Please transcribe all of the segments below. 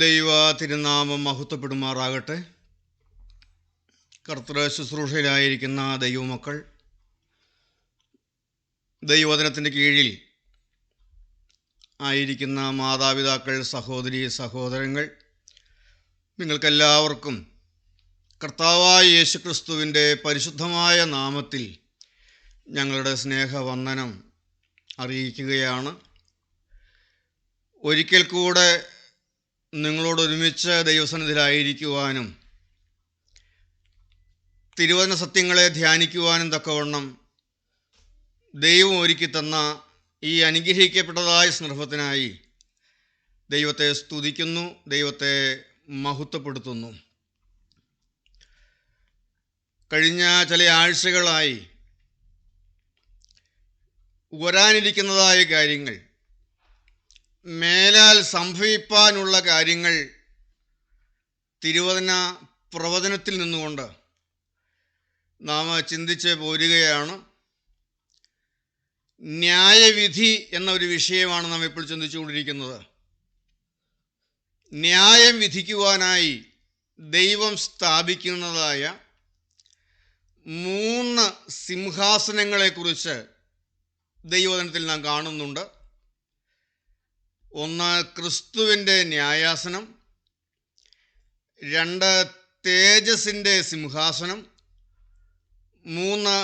ദൈവ തിരുനാമം മഹത്വപ്പെടുമാറാകട്ടെ. കർത്തൃ ശുശ്രൂഷയിലായിരിക്കുന്ന ദൈവമക്കൾ, ദൈവവചനത്തിൻ്റെ കീഴിൽ ആയിരിക്കുന്ന മാതാപിതാക്കൾ, സഹോദരി സഹോദരങ്ങൾ, നിങ്ങൾക്കെല്ലാവർക്കും കർത്താവായ യേശുക്രിസ്തുവിൻ്റെ പരിശുദ്ധമായ നാമത്തിൽ ഞങ്ങളുടെ സ്നേഹവന്ദനം അറിയിക്കുകയാണ്. ഒരിക്കൽ കൂടെ നിങ്ങളോടൊരുമിച്ച് ദൈവസന്നിധിയിലായിരിക്കുവാനും തിരുവചന സത്യങ്ങളെ ധ്യാനിക്കുവാനും തക്കവണ്ണം ദൈവം ഒരുക്കി തന്ന ഈ അനുഗ്രഹിക്കപ്പെട്ടതായ സന്ദർഭത്തിനായി ദൈവത്തെ സ്തുതിക്കുന്നു, ദൈവത്തെ മഹത്വപ്പെടുത്തുന്നു. കഴിഞ്ഞ ചില ആഴ്ചകളായി വരാനിരിക്കുന്നതായ കാര്യങ്ങൾ, മേലാൽ സംഭവിപ്പാനുള്ള കാര്യങ്ങൾ തിരുവചന പ്രവചനത്തിൽ നിന്നുകൊണ്ട് നാം ചിന്തിച്ച് പോരുകയാണ്. ന്യായവിധി എന്ന ഒരു വിഷയമാണ് നാം ഇപ്പോൾ ചിന്തിച്ചുകൊണ്ടിരിക്കുന്നത്. ന്യായം വിധിക്കുവാനായി ദൈവം സ്ഥാപിക്കുന്നതായ 3 സിംഹാസനങ്ങളെക്കുറിച്ച് ദൈവവചനത്തിൽ നാം കാണുന്നുണ്ട്. ഒന്ന് ക്രിസ്തുവിൻ്റെ ന്യായാസനം, 2 തേജസ്സിൻ്റെ സിംഹാസനം, 3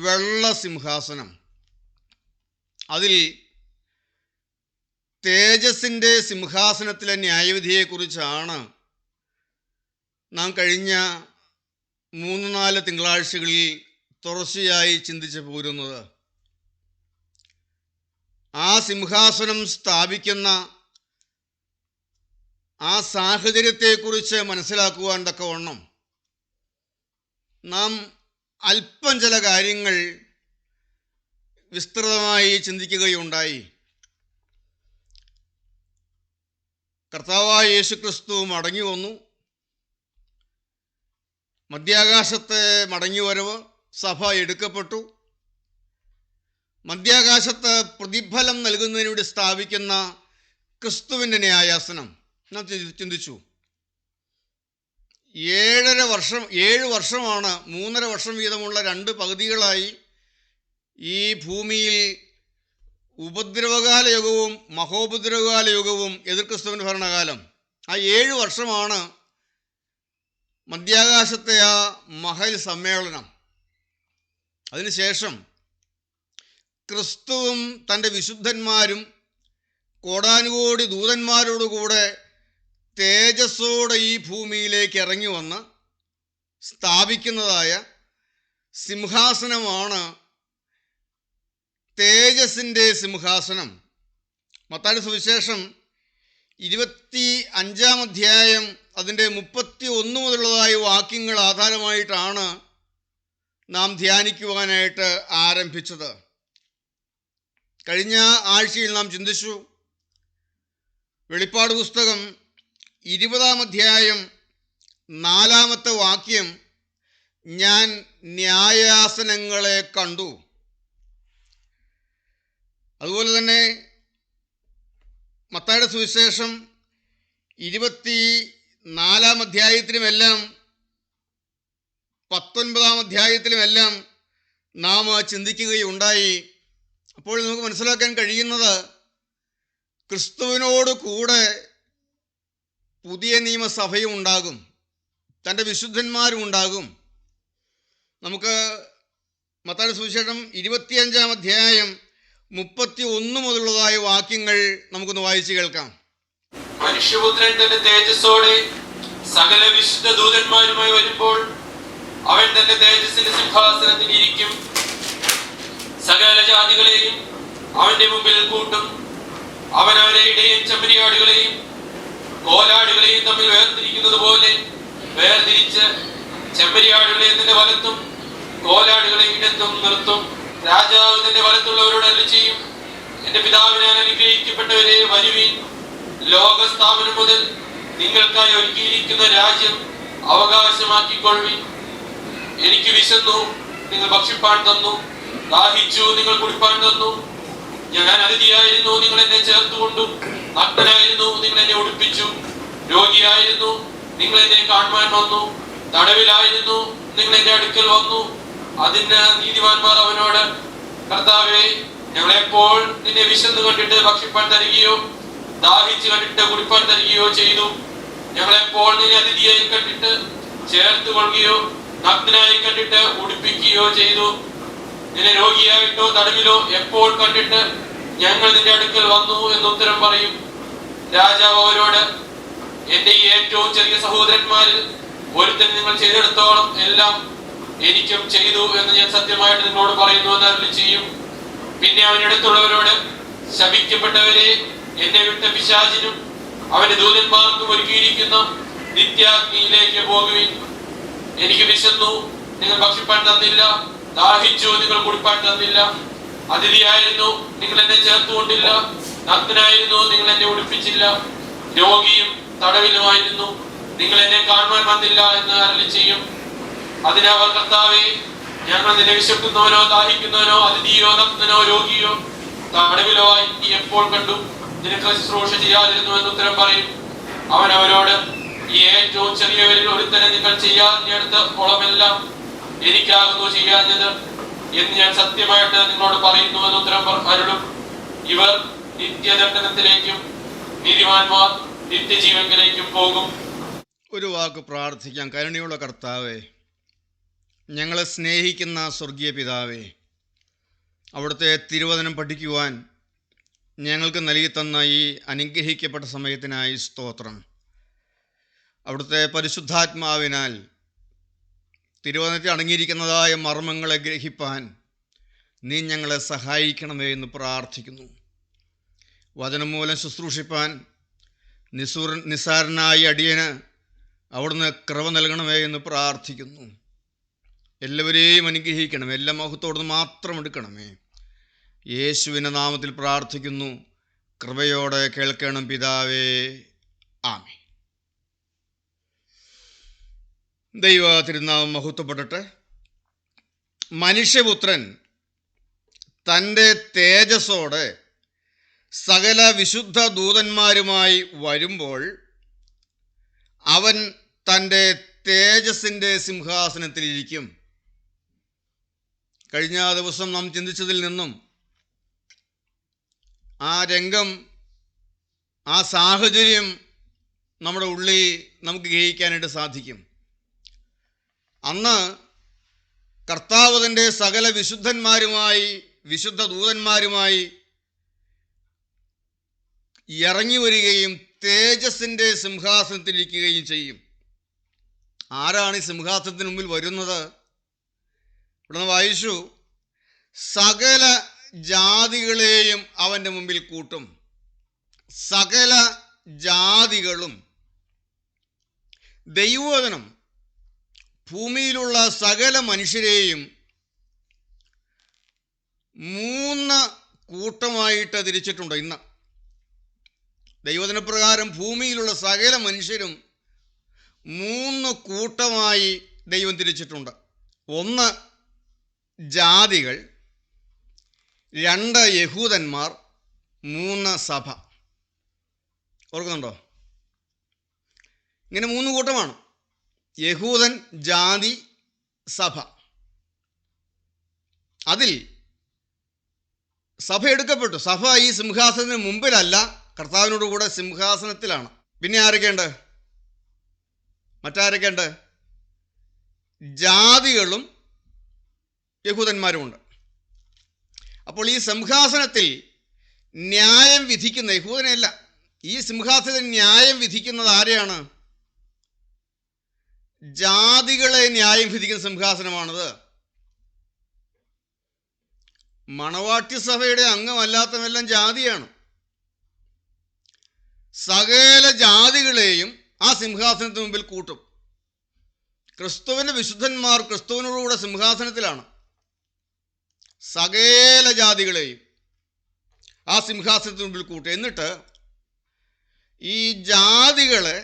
വെള്ള സിംഹാസനം. അതിൽ തേജസ്സിൻ്റെ സിംഹാസനത്തിലെ ന്യായവിധിയെക്കുറിച്ചാണ് നാം കഴിഞ്ഞ 3-4 തിങ്കളാഴ്ചകളിൽ തുടർച്ചയായി ചിന്തിച്ചു പോരുന്നത്. ആ സിംഹാസനം സ്ഥാപിക്കുന്ന ആ സാഹചര്യത്തെക്കുറിച്ച് മനസ്സിലാക്കുവാൻ തക്കവണ്ണം നാം അല്പം ചില കാര്യങ്ങൾ വിസ്തൃതമായി ചിന്തിക്കുകയുണ്ടായി. കർത്താവായ യേശുക്രിസ്തു മടങ്ങി വന്നു. മധ്യാകാശത്തെ മടങ്ങിവരവ്, സഭ എടുക്കപ്പെട്ടു. മധ്യാകാശത്ത് പ്രതിഫലം നൽകുന്നതിന് വേണ്ടി സ്ഥാപിക്കുന്ന ക്രിസ്തുവിൻ്റെ ന്യായാസനം നാം ചിന്തിച്ചു. 7 വർഷമാണ് 3.5 വർഷം വീതമുള്ള 2 പകുതികളായി ഈ ഭൂമിയിൽ ഉപദ്രവകാല യുഗവും മഹോപദ്രവകാല യുഗവും എതിർ ക്രിസ്തുവിൻ്റെ ഭരണകാലം. ആ 7 വർഷമാണ് മധ്യാകാശത്തെ ആ മഹൽ സമ്മേളനം. അതിനുശേഷം ക്രിസ്തുവും തൻ്റെ വിശുദ്ധന്മാരും കോടാനുകോടി ദൂതന്മാരോടുകൂടെ തേജസ്സോടെ ഈ ഭൂമിയിലേക്ക് ഇറങ്ങി വന്ന് സ്ഥാപിക്കുന്നതായ സിംഹാസനമാണ് തേജസ്സിൻ്റെ സിംഹാസനം. മത്തായിയുടെ സുവിശേഷം 25-ാം അധ്യായം അതിൻ്റെ 31 മുതലുള്ളതായ വാക്യങ്ങൾ ആധാരമായിട്ടാണ് നാം ധ്യാനിക്കുവാനായിട്ട് ആരംഭിച്ചത്. കഴിഞ്ഞ ആഴ്ചയിൽ നാം ചിന്തിച്ചു, വെളിപ്പാട് പുസ്തകം 20-ാം അധ്യായം 4-ാമത്തെ വാക്യം, ഞാൻ ന്യായാസനങ്ങളെ കണ്ടു. അതുപോലെ തന്നെ മത്തായിയുടെ സുവിശേഷം 24-ാം അധ്യായത്തിലുമെല്ലാം 19-ാം അധ്യായത്തിലുമെല്ലാം നാം ചിന്തിക്കുകയുണ്ടായി. അപ്പോൾ നമുക്ക് മനസ്സിലാക്കാൻ കഴിയുന്നത്, ക്രിസ്തുവിനോട് കൂടെ പുതിയ നിയമസഭയും ഉണ്ടാകും, തൻ്റെ വിശുദ്ധന്മാരും ഉണ്ടാകും. നമുക്ക് മത്തായിയുടെ സുവിശേഷം 25-ാം അധ്യായം 31 മുതലുള്ളതായ വാക്യങ്ങൾ നമുക്കൊന്ന് വായിച്ചു കേൾക്കാം. മനുഷ്യപുത്രൻ തന്റെ തേജസ്സോടെ സകല വിശുദ്ധ ദൂതന്മാരുമായി വരുമ്പോൾ അവൻ തന്റെ തേജസ്സിന്റെ സിംഹാസനത്തിൽ ഇരിക്കും. സകല ജാതികളെയും അവന്റെ മുമ്പിൽ കൂട്ടും. അവൻ അവരെ ഇടയും ചെമ്മരിയാടുകളെയും കോലാടുകളെയും തമ്മിൽ വേർതിരിക്കുന്നത് പോലെ വേർതിരിച്ച് ചെമ്മരിയാടുകളെ തന്റെ വലത്തും കോലാടുകളെ ഇടത്തും നിർത്തും. രാജാവ് തന്റെ വലത്തുള്ളവരോട് അരുളി ചെയ്യും, എന്റെ പിതാവിനാൽ അനുഗ്രഹിക്കപ്പെട്ടവരെ, വരുവീൻ, ലോകസ്ഥാപനം മുതൽ നിങ്ങൾക്കായി ഒരുക്കിയിരിക്കുന്ന രാജ്യം അവകാശമാക്കിക്കൊള്ളുവിൻ. എനിക്ക് വിശന്നു, നിങ്ങൾ ഭക്ഷിപ്പാൻ തന്നു. ദാഹിച്ചു, നിങ്ങൾ കുടിപ്പാൻ തന്നു. ഞാൻ അതിഥിയായിരുന്നു, നിങ്ങൾ എന്നെ ചേർത്തുകൊണ്ടു. നഗ്നനായിരുന്നു, നിങ്ങൾ എന്നെ ഉടുപ്പിച്ചു. രോഗിയായിരുന്നു, നിങ്ങൾ എന്നെ കാണുവാൻ വന്നു. തടവിലായിരുന്നു, നിങ്ങൾ എന്റെ അടുക്കൽ വന്നു. അതിന് നീതിമാന്മാർ അവനോട്, കർത്താവേ, ഞങ്ങളെപ്പോൾ നിന്നെ വിശന്ന് കണ്ടിട്ട് ഭക്ഷിപ്പാൻ തരികയോ ദാഹിച്ച് കണ്ടിട്ട് കുടിപ്പാൻ തരികയോ ചെയ്തു? ഞങ്ങളെപ്പോൾ നിന്നെ അതിഥിയായി കണ്ടിട്ട് ചേർത്ത് കൊള്ളുകയോ നഗ്നനായി കണ്ടിട്ട് ഉടുപ്പിക്കുകയോ ചെയ്തു? നിന്നെ രോഗിയായിട്ടോ തടവിലോ എപ്പോൾ കണ്ടിട്ട് ഞങ്ങൾ നിന്റെ അടുക്കൽ വന്നു എന്ന് ഉത്തരം പറയും? രാജാവ് അവരോട്, എന്റെ ഈ ഏറ്റവും ചെറിയ സഹോദരന്മാരിൽ ഒരുത്തൻ നിങ്ങൾ ചെയ്തെടുത്തോളം എല്ലാം എനിക്കും ചെയ്തു എന്ന് ഞാൻ സത്യമായിട്ട് നിങ്ങളോട് പറയുന്നു എന്ന് അരുളി ചെയ്യും. പിന്നെ അവനടുത്തുള്ളവരോട്, ശപിക്കപ്പെട്ടവരെ, എന്നെ വിട്ട പിശാചിനും അവന്റെ ദൂതന്മാർക്കും ഒരുക്കിയിരിക്കുന്ന നിത്യാഗ്നിയിലേക്ക് പോകുവിൻ. എനിക്ക് വിശന്നു, നിങ്ങൾ ഭക്ഷിപ്പാൻ തന്നില്ല. ദാഹിച്ചു, നിങ്ങൾ കുടിപ്പാൻ തന്നില്ല. അതിഥിയായിരുന്നു, നിങ്ങൾ എന്നെ ചേർത്തുകൊണ്ടില്ല. നഗ്നനായിരുന്നു, നിങ്ങൾ എന്നെ ഉടുപ്പിച്ചില്ല. രോഗിയും തടവിലുമായിരുന്നു, നിങ്ങൾ എന്നെ കാണുവാൻ വന്നില്ല എന്ന് അരുളി ചെയ്യും. അതിനവർ, കർത്താവേ, ഞങ്ങൾ നിന്നെ വിശക്കുന്നവനോ ദാഹിക്കുന്നവനോ അതിഥിയോ നഗ്നനോ രോഗിയോ തടവിലോ ആയി നീ എപ്പോൾ കണ്ടു? നിനക്ക് ശുശ്രൂഷ ചെയ്യാതിരുന്നു എന്ന് ഉത്തരം പറയും. അവൻ അവരോട്, ഈ ഏറ്റവും ചെറിയവരിൽ ഒരുത്തനെ നിങ്ങൾ ചെയ്യാഞ്ഞെടുത്ത ഓളമെല്ലാം എനിക്കാകുന്നു ചെയ്യാഞ്ഞത് എന്ന് ഞാൻ സത്യമായിട്ട് നിങ്ങളോട് പറയുന്നു എന്ന് ഉത്തരം അരുളും. ഇവർ നിത്യദണ്ഡനത്തിലേക്കും നീതിമാന്മാർ നിത്യജീവനിലേക്കും പോകും. ഒരു വാക്ക് പ്രാർത്ഥിക്കാം. കരുണയുള്ള കർത്താവേ, ഞങ്ങളെ സ്നേഹിക്കുന്ന സ്വർഗീയ പിതാവേ, അവിടുത്തെ തിരുവചനം പഠിക്കുവാൻ ഞങ്ങൾക്ക് നൽകി തന്ന ഈ അനുഗ്രഹിക്കപ്പെട്ട സമയത്തിനായി സ്തോത്രം. അവിടുത്തെ പരിശുദ്ധാത്മാവിനാൽ തിരുവചനത്തിൽ അടങ്ങിയിരിക്കുന്നതായ മർമ്മങ്ങളെ ഗ്രഹിപ്പാൻ നീ ഞങ്ങളെ സഹായിക്കണമേ എന്ന് പ്രാർത്ഥിക്കുന്നു. വചനം മൂലം ശുശ്രൂഷിപ്പാൻ നിസ്സാരനായ അടിയന് അവിടുന്ന് കൃപ നൽകണമേ എന്ന് പ്രാർത്ഥിക്കുന്നു. എല്ലാവരെയും അനുഗ്രഹിക്കണമേ, എല്ലാ മഹത്വത്തോടുന്ന് മാത്രം എടുക്കണമേ. യേശുവിൻ്റെ നാമത്തിൽ പ്രാർത്ഥിക്കുന്നു. കൃപയോടെ കേൾക്കണം പിതാവേ, ആമേൻ. ദൈവ തിരുനാമം മഹത്വപ്പെടട്ടെ. മനുഷ്യപുത്രൻ തൻ്റെ തേജസ്സോടെ സകല വിശുദ്ധ ദൂതന്മാരുമായി വരുമ്പോൾ അവൻ തൻ്റെ തേജസ്സിൻ്റെ സിംഹാസനത്തിലിരിക്കും. കഴിഞ്ഞ ദിവസം നാം ചിന്തിച്ചതിൽ നിന്നും ആ രംഗം, ആ സാഹചര്യം നമ്മുടെ ഉള്ളിൽ നമുക്ക് ഗ്രഹിക്കാനായിട്ട് സാധിക്കും. അന്ന് കർത്താവ് തൻ്റെ സകല വിശുദ്ധന്മാരുമായി, വിശുദ്ധ ദൂതന്മാരുമായി ഇറങ്ങി വരികയും തേജസ്സിൻ്റെ സിംഹാസനത്തിലിരിക്കുകയും ചെയ്യും. ആരാണ് ഈ സിംഹാസനത്തിന് മുമ്പിൽ വരുന്നത്? ഇവിടെ നിന്ന് വായിച്ചു, സകല ജാതികളെയും അവൻ്റെ മുമ്പിൽ കൂട്ടും. സകല ജാതികളും. ദൈവവചനം ഭൂമിയിലുള്ള സകല മനുഷ്യരെയും 3 കൂട്ടമായിട്ട് തിരിച്ചിട്ടുണ്ട്. ഇന്ന് ദൈവവചനപ്രകാരം ഭൂമിയിലുള്ള സകല മനുഷ്യരും 3 കൂട്ടമായി ദൈവം തിരിച്ചിട്ടുണ്ട്. 1 ജാതികൾ, 2 യഹൂദന്മാർ, 3 സഭ. ഓർക്കുന്നുണ്ടോ? ഇങ്ങനെ 3 കൂട്ടമാണ്: യഹൂദൻ, ജാതി, സഭ. അതിൽ സഭ എടുക്കപ്പെട്ടു. സഭ ഈ സിംഹാസനത്തിന് മുമ്പിലല്ല, കർത്താവിനോട് കൂടെ സിംഹാസനത്തിലാണ്. പിന്നെ ആരൊക്കെയുണ്ട്? മറ്റാരൊക്കെയുണ്ട്? ജാതികളും യഹൂദന്മാരുമുണ്ട്. അപ്പോൾ ഈ സിംഹാസനത്തിൽ ന്യായം വിധിക്കുന്ന, യഹൂദനെയല്ല, ഈ സിംഹാസനത്തിൽ ന്യായം വിധിക്കുന്നത് ആരെയാണ്? ജാതികളെ ന്യായം വിധിക്കുന്ന സിംഹാസനമാണത്. മണവാട്ടി സഭയുടെ അംഗമല്ലാത്തവെല്ലാം ജാതിയാണ്. സകല ജാതികളെയും ആ സിംഹാസനത്തിന് മുമ്പിൽ കൂട്ടും. ക്രിസ്തുവിൻ്റെ വിശുദ്ധന്മാർ ക്രിസ്തുവിനോടുകൂടെ സിംഹാസനത്തിലാണ്. സകല ജാതികളെയും ആ സിംഹാസനത്തിന് മുമ്പിൽ കൂട്ടും. എന്നിട്ട് ഈ ജാതികളെ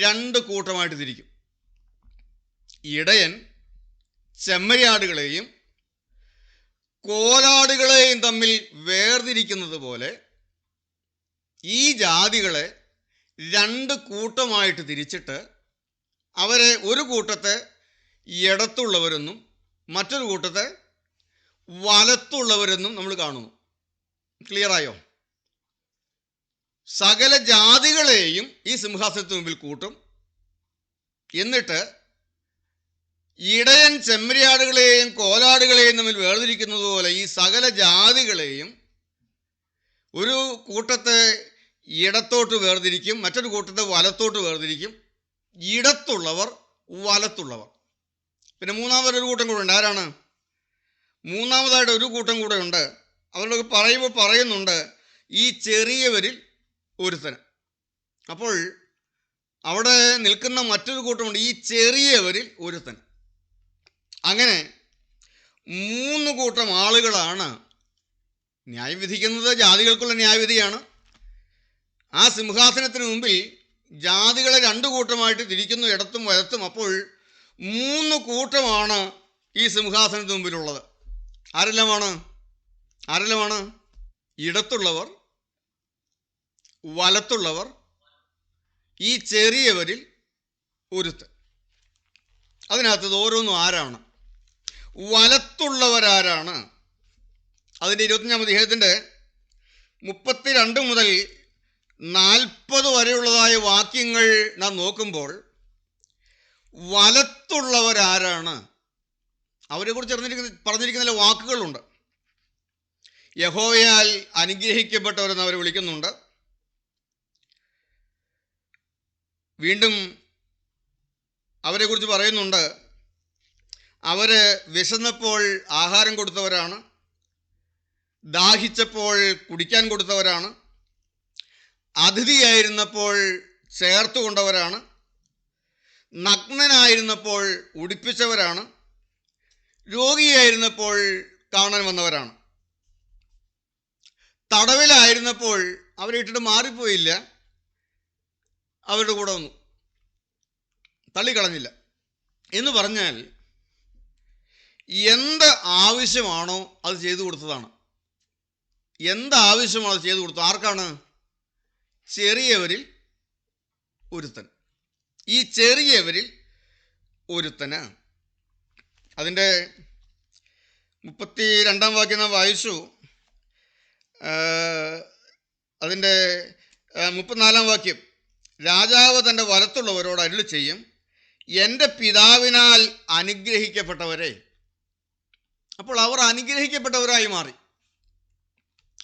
2 കൂട്ടമായിട്ട് തിരിക്കും. ഇടയൻ ചെമ്മരിയാടുകളെയും കോലാടുകളെയും തമ്മിൽ വേർതിരിക്കുന്നത് പോലെ ഈ ജാതികളെ രണ്ട് കൂട്ടമായിട്ട് തിരിച്ചിട്ട് അവരെ ഒരു കൂട്ടത്തെ ഇടത്തുള്ളവരെന്നും മറ്റൊരു കൂട്ടത്തെ വലത്തുള്ളവരെന്നും നമ്മൾ കാണുന്നു. ക്ലിയറായോ? സകല ജാതികളെയും ഈ സിംഹാസനത്തിന് മുമ്പിൽ കൂട്ടും. എന്നിട്ട് ഇടയൻ ചെമ്മരിയാടുകളെയും കോലാടുകളെയും തമ്മിൽ വേർതിരിക്കുന്നത് പോലെ ഈ സകല ജാതികളെയും ഒരു കൂട്ടത്തെ ഇടത്തോട്ട് വേർതിരിക്കും, മറ്റൊരു കൂട്ടത്തെ വലത്തോട്ട് വേർതിരിക്കും. ഇടത്തുള്ളവർ വലത്തുള്ളവർ. പിന്നെ മൂന്നാമതൊരു കൂട്ടം കൂടെ ഉണ്ട്. ആരാണ്? മൂന്നാമതായിട്ട് ഒരു കൂട്ടം കൂടെ ഉണ്ട്. അവരോട് പറയുന്നുണ്ട് ഈ ചെറിയവരിൽ ഒരുത്തൻ. അപ്പോൾ അവിടെ നിൽക്കുന്ന മറ്റൊരു കൂട്ടമുണ്ട്, ഈ ചെറിയവരിൽ ഒരുത്തൻ. അങ്ങനെ 3 കൂട്ടം ആളുകളാണ് ന്യായം വിധിക്കുന്നത്. ജാതികൾക്കുള്ള ന്യായവിധിയാണ്. ആ സിംഹാസനത്തിന് മുമ്പിൽ ജാതികളെ 2 കൂട്ടമായിട്ട് തിരിക്കുന്നു, ഇടത്തും വലത്തും. അപ്പോൾ 3 കൂട്ടമാണ് ഈ സിംഹാസനത്തിന് മുമ്പിലുള്ളത്. ആരെല്ലാമാണ്? ഇടത്തുള്ളവർ, വലത്തുള്ളവർ, ഈ ചെറിയവരിൽ ഒരുത്തൻ. അതിനകത്തത് ഓരോന്നും ആരാണ്? വലത്തുള്ളവരാരാണ്? അതിൻ്റെ 25-ാം അധ്യായത്തിൻ്റെ 32 മുതൽ 40 വരെയുള്ളതായ വാക്യങ്ങൾ നാം നോക്കുമ്പോൾ വലത്തുള്ളവരാരാണ്? അവരെക്കുറിച്ച് പറഞ്ഞിരിക്കുന്ന വാക്കുകളുണ്ട്. യഹോവയാൽ അനുഗ്രഹിക്കപ്പെട്ടവരെന്ന് അവർ വിളിക്കുന്നുണ്ട്. വീണ്ടും അവരെക്കുറിച്ച് പറയുന്നുണ്ട്, അവർ വിശന്നപ്പോൾ ആഹാരം കൊടുത്തവരാണ്, ദാഹിച്ചപ്പോൾ കുടിക്കാൻ കൊടുത്തവരാണ്, അതിഥിയായിരുന്നപ്പോൾ ചേർത്ത് കൊണ്ടവരാണ്, നഗ്നനായിരുന്നപ്പോൾ ഉടുപ്പിച്ചവരാണ്, രോഗിയായിരുന്നപ്പോൾ കാണാൻ വന്നവരാണ്, തടവിലായിരുന്നപ്പോൾ അവരെ ഇട്ടിട്ട് മാറിപ്പോയില്ല, അവരുടെ കൂടെ വന്നു, തള്ളിക്കളഞ്ഞില്ല. എന്ന് പറഞ്ഞാൽ എന്ത് ആവശ്യമാണോ അത് ചെയ്തു കൊടുത്തതാണ്. എന്താവശ്യമാണോ അത് ചെയ്തു കൊടുത്തത്? ആർക്കാണ്? ചെറിയവരിൽ ഒരുത്തൻ. ഈ ചെറിയവരിൽ ഒരുത്തന്. അതിൻ്റെ 32-ാം വാക്യം നാം വായിച്ചു. അതിൻ്റെ 34-ാം വാക്യം, രാജാവ് തൻ്റെ വലത്തുള്ളവരോട് അരുളി ചെയ്യും, എൻ്റെ പിതാവിനാൽ അനുഗ്രഹിക്കപ്പെട്ടവരെ. അപ്പോൾ അവർ അനുഗ്രഹിക്കപ്പെട്ടവരായി മാറി.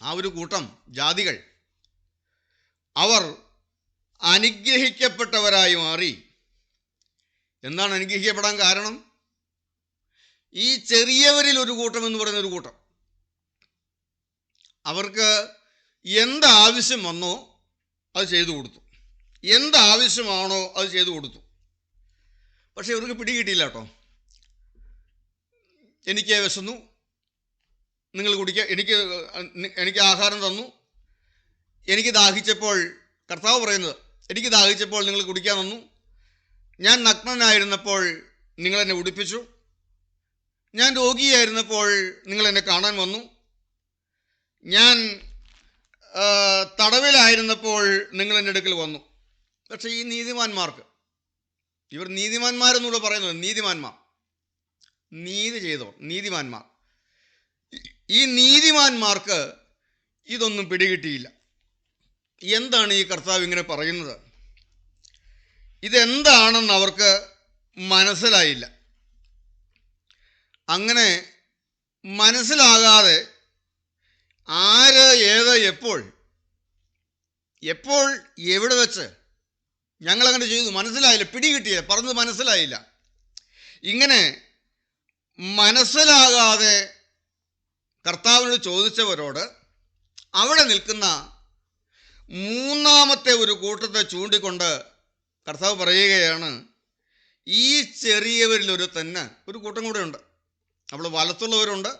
ആ ഒരു കൂട്ടം ജാതികൾ അവർ അനുഗ്രഹിക്കപ്പെട്ടവരായി മാറി. എന്താണ് അനുഗ്രഹിക്കപ്പെടാൻ കാരണം? ഈ ചെറിയവരിൽ ഒരു കൂട്ടം എന്ന് പറയുന്ന ഒരു കൂട്ടം, അവർക്ക് എന്താവശ്യം വന്നോ അത് ചെയ്തു കൊടുത്തു, എന്താവശ്യമാണോ അത് ചെയ്തു കൊടുത്തു. പക്ഷെ ഇവർക്ക് പിടികിട്ടിയില്ല കേട്ടോ. എനിക്ക് വിശന്നു, നിങ്ങൾ കുടിക്കുക, എനിക്ക് ആഹാരം തന്നു. എനിക്ക് ദാഹിച്ചപ്പോൾ, കർത്താവ് പറയുന്നത്, എനിക്ക് ദാഹിച്ചപ്പോൾ നിങ്ങൾ കുടിക്കാൻ തന്നു. ഞാൻ നഗ്നനായിരുന്നപ്പോൾ നിങ്ങൾ എന്നെ ഉടുപ്പിച്ചു. ഞാൻ രോഗിയായിരുന്നപ്പോൾ നിങ്ങൾ എന്നെ കാണാൻ വന്നു. ഞാൻ തടവിലായിരുന്നപ്പോൾ നിങ്ങൾ എൻ്റെ അടുക്കൽ വന്നു. പക്ഷേ ഈ നീതിമാന്മാർക്ക്, ഇവർ നീതിമാന്മാരെന്നുള്ള പറയുന്നത്, നീതി ചെയ്തവർ, നീതിമാന്മാർ, ഈ നീതിമാന്മാർക്ക് ഇതൊന്നും പിടികിട്ടിയില്ല. എന്താണ് ഈ കർത്താവ് ഇങ്ങനെ പറയുന്നത്? ഇതെന്താണെന്ന് അവർക്ക് മനസ്സിലായില്ല. അങ്ങനെ മനസ്സിലാകാതെ ആര്, ഏത്, എപ്പോൾ എവിടെ വെച്ച് ഞങ്ങളങ്ങനെ ചെയ്തു മനസ്സിലായില്ല, പിടികിട്ടിയില്ല, പറഞ്ഞത് മനസ്സിലായില്ല. ഇങ്ങനെ മനസ്സിലാകാതെ കർത്താവിനോട് ചോദിച്ചവരോട് അവിടെ നിൽക്കുന്ന മൂന്നാമത്തെ ഒരു കൂട്ടത്തെ ചൂണ്ടിക്കൊണ്ട് കർത്താവ് പറയുകയാണ്, ഈ ചെറിയവരിലൊരു തന്നെ ഒരു കൂട്ടം കൂടെ ഉണ്ട്. അവിടെ വലത്തുള്ളവരുണ്ട്,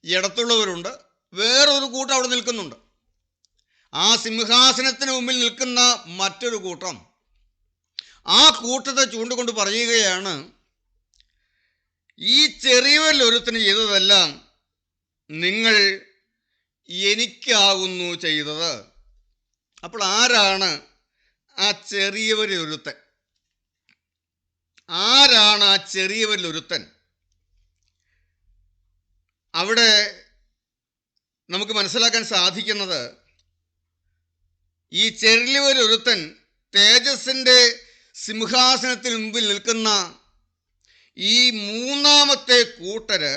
ഇടത്തുള്ളവരുണ്ട്, വേറൊരു കൂട്ടം അവിടെ നിൽക്കുന്നുണ്ട്. ആ സിംഹാസനത്തിന് മുമ്പിൽ നിൽക്കുന്ന മറ്റൊരു കൂട്ടം, ആ കൂട്ടത്തെ ചൂണ്ടിക്കൊണ്ട് പറയുകയാണ്, ഈ ചെറിയവരിൽ ഒരുത്തിന് ചെയ്തതെല്ലാം നിങ്ങൾ എനിക്കാകുന്നു ചെയ്തത്. അപ്പോൾ ആരാണ് ആ ചെറിയവരിലൊരുത്തൻ? ആരാണ് ആ ചെറിയവരിലൊരുത്തൻ? അവിടെ നമുക്ക് മനസ്സിലാക്കാൻ സാധിക്കുന്നത്, ഈ ചെറിയവരിലൊരുത്തൻ തേജസ്സിൻ്റെ സിംഹാസനത്തിന് മുമ്പിൽ നിൽക്കുന്ന ഈ മൂന്നാമത്തെ കൂട്ടര്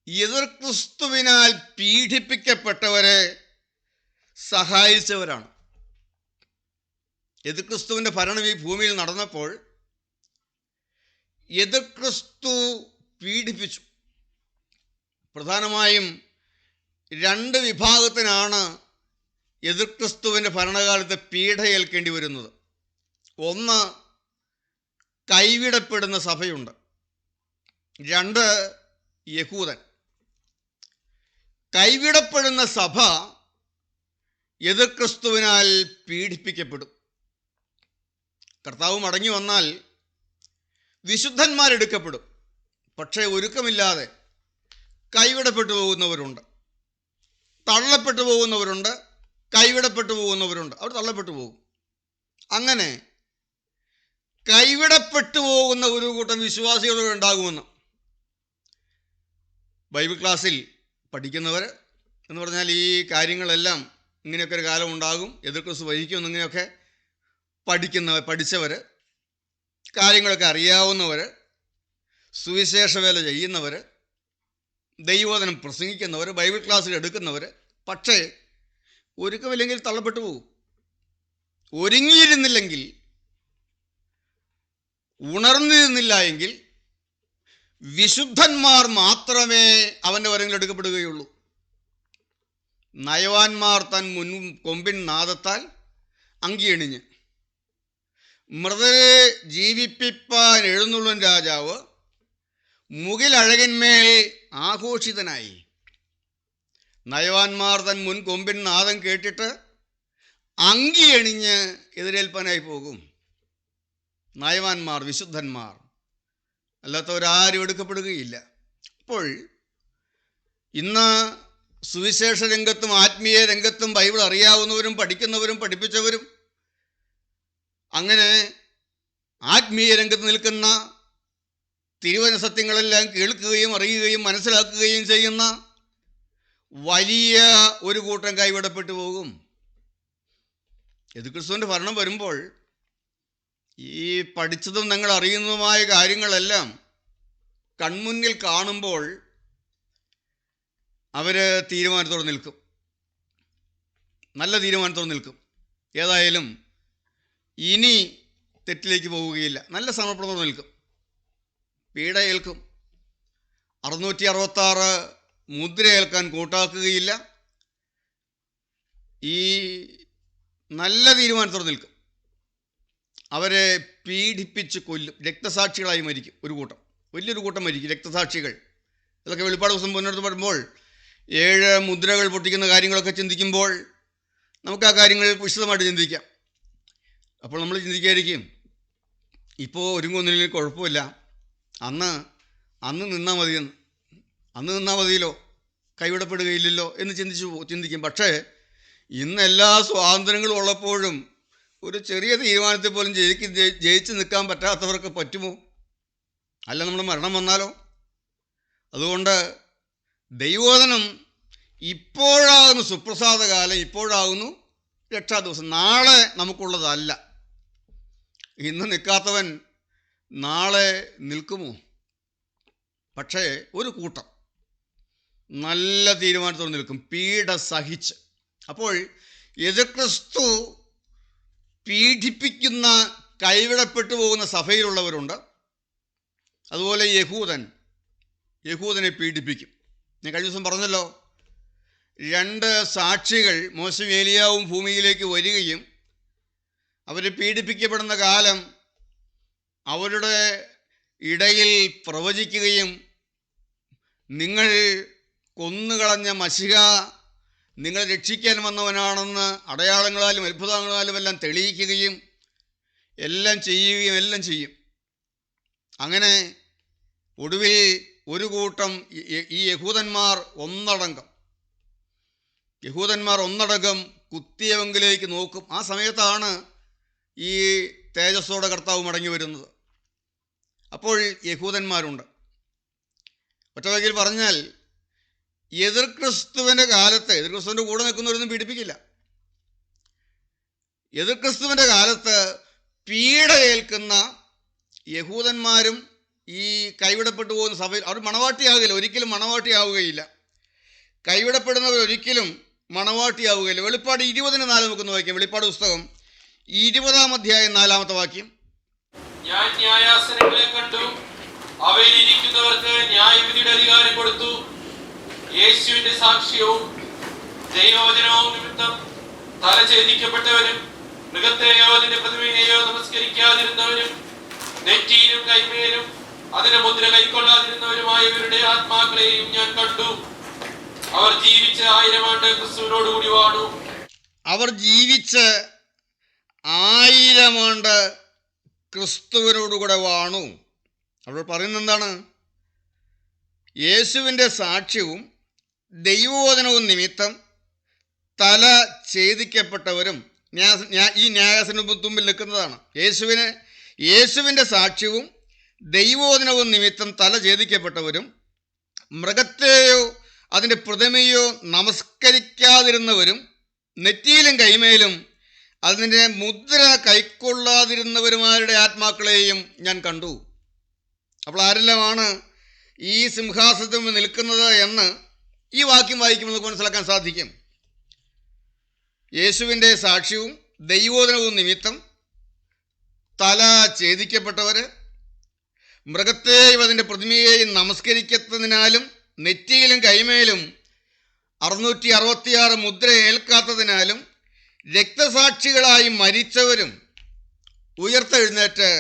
എതിർ ക്രിസ്തുവിനാൽ പീഡിപ്പിക്കപ്പെട്ടവരെ സഹായിച്ചവരാണ്. എതിർ ക്രിസ്തുവിൻ്റെ ഭരണം ഈ ഭൂമിയിൽ നടന്നപ്പോൾ എതിർ ക്രിസ്തു പീഡിപ്പിച്ചു. പ്രധാനമായും രണ്ട് വിഭാഗത്തിനാണ് എതിർ ക്രിസ്തുവിൻ്റെ ഭരണകാലത്ത് പീഡയേൽക്കേണ്ടി വരുന്നത്. ഒന്ന്, കൈവിടപ്പെടുന്ന സഭയുണ്ട്. രണ്ട്, യഹൂദൻ. കൈവിടപ്പെടുന്ന സഭ എതിർ ക്രിസ്തുവിനാൽ പീഡിപ്പിക്കപ്പെടും. കർത്താവ് മടങ്ങി വന്നാൽ വിശുദ്ധന്മാരെടുക്കപ്പെടും. പക്ഷേ ഒരുക്കമില്ലാതെ കൈവിടപ്പെട്ടു പോകുന്നവരുണ്ട്, തള്ളപ്പെട്ടു പോകുന്നവരുണ്ട്, കൈവിടപ്പെട്ടു പോകുന്നവരുണ്ട്. അവർ തള്ളപ്പെട്ടു പോകും. അങ്ങനെ കൈവിടപ്പെട്ടു പോകുന്ന ഒരു കൂട്ടം വിശ്വാസികൾ ഉണ്ടാകുമെന്ന് ബൈബിൾ ക്ലാസ്സിൽ പഠിക്കുന്നവർ എന്ന് പറഞ്ഞാൽ ഈ കാര്യങ്ങളെല്ലാം ഇങ്ങനെയൊക്കെ ഒരു കാലം ഉണ്ടാകും, എതിർ ക്രിസ്തു വഹിക്കുമെന്ന് ഇങ്ങനെയൊക്കെ പഠിച്ചവർ, കാര്യങ്ങളൊക്കെ അറിയാവുന്നവർ, സുവിശേഷ വേല ചെയ്യുന്നവർ, ദൈവവചനം പ്രസംഗിക്കുന്നവർ, ബൈബിൾ ക്ലാസ്സിൽ എടുക്കുന്നവർ. പക്ഷേ ഒരുക്കമില്ലെങ്കിൽ തള്ളപ്പെട്ടു പോകും. ഒരുങ്ങിയിരുന്നില്ലെങ്കിൽ, ഉണർന്നിരുന്നില്ല എങ്കിൽ വിശുദ്ധന്മാർ മാത്രമേ അവൻ്റെ വരങ്ങൾ എടുക്കപ്പെടുകയുള്ളൂ. നയവാന്മാർ തൻ കൊമ്പിൻ നാദത്താൽ അങ്കിയണിഞ്ഞ് മൃതരെ ജീവിപ്പിപ്പാൻ എഴുന്നള്ളും രാജാവ് മുകിലഴകിന്മേൽ ആഘോഷിതനായി. നയവാന്മാർ തൻ കൊമ്പിൻ നാദം കേട്ടിട്ട് അങ്കിയണിഞ്ഞ് എതിരേൽപ്പാനായി പോകും. നയവാന്മാർ, വിശുദ്ധന്മാർ, അല്ലാത്തവരാരും എടുക്കപ്പെടുകയില്ല. അപ്പോൾ ഇന്ന് സുവിശേഷ രംഗത്തും ആത്മീയ രംഗത്തും ബൈബിൾ അറിയാവുന്നവരും പഠിക്കുന്നവരും പഠിപ്പിച്ചവരും അങ്ങനെ ആത്മീയ രംഗത്ത് നിൽക്കുന്ന തിരുവചന സത്യങ്ങളെല്ലാം കേൾക്കുകയും അറിയുകയും മനസ്സിലാക്കുകയും ചെയ്യുന്ന വലിയ ഒരു കൂട്ടം കൈവിടപ്പെട്ടു പോകും. യേശുക്രിസ്തുവിൻ്റെ ഭരണം വരുമ്പോൾ ഈ പഠിച്ചതും നിങ്ങൾ അറിയുന്നതുമായ കാര്യങ്ങളെല്ലാം കൺമുന്നിൽ കാണുമ്പോൾ അവർ തീരുമാനത്തോടെ നിൽക്കും, നല്ല തീരുമാനത്തോടെ നിൽക്കും. ഏതായാലും ഇനി തെറ്റിലേക്ക് പോവുകയില്ല, നല്ല സമർപ്പണത്തോടെ നിൽക്കും, പീഡ ഏൽക്കും. 666 മുദ്രയേൽക്കാൻ കൂട്ടാക്കുകയില്ല. ഈ നല്ല തീരുമാനത്തോടെ നിൽക്കും. അവരെ പീഡിപ്പിച്ച് കൊല്ലും, രക്തസാക്ഷികളായി മരിക്കും. ഒരു കൂട്ടം, വലിയൊരു കൂട്ടം മരിക്കും, രക്തസാക്ഷികൾ. ഇതൊക്കെ വെളിപ്പാട് ദിവസം മുന്നോട്ട് വരുമ്പോൾ 7 മുദ്രകൾ പൊട്ടിക്കുന്ന കാര്യങ്ങളൊക്കെ ചിന്തിക്കുമ്പോൾ നമുക്ക് ആ കാര്യങ്ങൾ വിശദമായിട്ട് ചിന്തിക്കാം. അപ്പോൾ നമ്മൾ ചിന്തിക്കായിരിക്കും, ഇപ്പോൾ ഒരുങ്ങുന്നില്ലെങ്കിൽ കുഴപ്പമില്ല, അന്ന് നിന്നാൽ മതിയെന്ന്, അന്ന് നിന്നാൽ മതിയല്ലോ, കൈവിടപ്പെടുകയില്ലല്ലോ എന്ന് ചിന്തിക്കും. പക്ഷേ ഇന്ന് എല്ലാ സ്വാതന്ത്ര്യങ്ങളും ഉള്ളപ്പോഴും ഒരു ചെറിയ തീരുമാനത്തിൽ പോലും ജയിച്ച് നിൽക്കാൻ പറ്റാത്തവർക്ക് പറ്റുമോ? അല്ല, നമ്മുടെ മരണം വന്നാലോ? അതുകൊണ്ട് ദൈവവചനം ഇപ്പോഴാകുന്നു സുപ്രസാദ കാലം, ഇപ്പോഴാകുന്നു രക്ഷാ ദിവസം. നാളെ നമുക്കുള്ളതല്ല. ഇന്ന് നിൽക്കാത്തവൻ നാളെ നിൽക്കുമോ? പക്ഷേ ഒരു കൂട്ടം നല്ല തീരുമാനത്തോടെ നിൽക്കും, പീഡ സഹിച്ച്. അപ്പോൾ എതിർ ക്രിസ്തു പീഡിപ്പിക്കുന്ന, കൈവിടപ്പെട്ടു പോകുന്ന സഭയിലുള്ളവരുണ്ട്. അതുപോലെ യഹൂദനെ പീഡിപ്പിക്കും. ഞാൻ കഴിഞ്ഞ ദിവസം പറഞ്ഞല്ലോ, 2 സാക്ഷികൾ മോശയും ഏലിയാവും ഭൂമിയിലേക്ക് വരികയും അവർ പീഡിപ്പിക്കപ്പെടുന്ന കാലം അവരുടെ ഇടയിൽ പ്രവചിക്കുകയും നിങ്ങൾ കൊന്നുകളഞ്ഞ മശിഹ നിങ്ങളെ രക്ഷിക്കാൻ വന്നവനാണെന്ന് അടയാളങ്ങളാലും അത്ഭുതങ്ങളാലും എല്ലാം തെളിയിക്കുകയും എല്ലാം ചെയ്യും. അങ്ങനെ ഒടുവിൽ ഒരു കൂട്ടം ഈ യഹൂദന്മാർ ഒന്നടങ്കം കുത്തിയവങ്കിലേക്ക് നോക്കും. ആ സമയത്താണ് ഈ തേജസ്സോടെ കർത്താവ് മടങ്ങി വരുന്നത്. അപ്പോൾ യഹൂദന്മാരുണ്ട്. ഒറ്റവാക്കിൽ പറഞ്ഞാൽ എതിർ ക്രിസ്തുവിൻ്റെ കാലത്ത്, എതിർ ക്രിസ്തുവിൻ്റെ കൂടെ നിൽക്കുന്നവരൊന്നും പീഡിപ്പിക്കില്ല. എതിർ ക്രിസ്തുവിൻ്റെ കാലത്ത് പീഡയേൽക്കുന്ന യഹൂദന്മാരും ഈ കൈവിടപ്പെട്ടു പോകുന്ന സഭയിൽ അവർ മണവാട്ടിയാകില്ല, ഒരിക്കലും മണവാട്ടിയാവുകയില്ല. കൈവിടപ്പെടുന്നവർ ഒരിക്കലും മണവാട്ടിയാവുകയില്ല. വെളിപ്പാട് 20:4 നമുക്കൊന്ന് വായിക്കാം. വെളിപ്പാട് പുസ്തകം 20-ാം അധ്യായം 4-ാമത്തെ വാക്യം. ഞാൻ ന്യായാസനങ്ങളെ കണ്ടു, അവയിൽ ഇരിക്കുന്നവർക്ക് ന്യായവിധിയുടെ അധികാരം കൊടുത്തു. യേശുവിന്റെ സാക്ഷ്യവും ദൈവവചനവും നിമിത്തം തല ഛേദിക്കപ്പെട്ടവരും മൃഗത്തെയോ അതിന്റെ പ്രതിമയെയോ നമസ്കരിക്കാതിരുന്നവരും നെറ്റിയിലും കൈമേലും അതിന്റെ മുദ്ര കൈക്കൊള്ളാതിരുന്നവരുമായവരുടെ ആത്മാക്കളെയും ഞാൻ കണ്ടു. അവർ ജീവിച്ച 1000 ആണ്ട് ക്രിസ്തുവിനോട് കൂടി വാണു. അവർ ജീവിച്ച് 1000 ആണ്ട് ക്രിസ്തുവിനോടുകൂടെ വാണു. അവർ പറയുന്നത് എന്താണ്? യേശുവിൻ്റെ സാക്ഷ്യവും ദൈവവചനവും നിമിത്തം തല ഛേദിക്കപ്പെട്ടവരും ഈ ന്യായാസനത്തിന് നിൽക്കുന്നതാണ്. യേശുവിൻ്റെ സാക്ഷ്യവും ദൈവവചനവും നിമിത്തം തല ഛേദിക്കപ്പെട്ടവരും മൃഗത്തെയോ അതിൻ്റെ പ്രതിമയോ നമസ്കരിക്കാതിരുന്നവരും നെറ്റിയിലും കൈമേലും അതിൻ്റെ മുദ്ര കൈക്കൊള്ളാതിരുന്നവരുമാരുടെ ആത്മാക്കളെയും ഞാൻ കണ്ടു. അപ്പോൾ ആരെല്ലാമാണ് ഈ സിംഹാസനത്തിൽ നിൽക്കുന്നത് എന്ന് ഈ വാക്യം വായിക്കുമ്പോൾ നമുക്ക് മനസ്സിലാക്കാൻ സാധിക്കും. യേശുവിൻ്റെ സാക്ഷ്യവും ദൈവോധനവും നിമിത്തം തല ഛേദിക്കപ്പെട്ടവർ, മൃഗത്തെയും അതിൻ്റെ പ്രതിമയെയും നമസ്കരിക്കാത്തതിനാലും നെറ്റിയിലും കൈമേലും 666 മുദ്ര ഏൽക്കാത്തതിനാലും രക്തസാക്ഷികളായി മരിച്ചവരും ഉയർത്തെഴുന്നേറ്റ്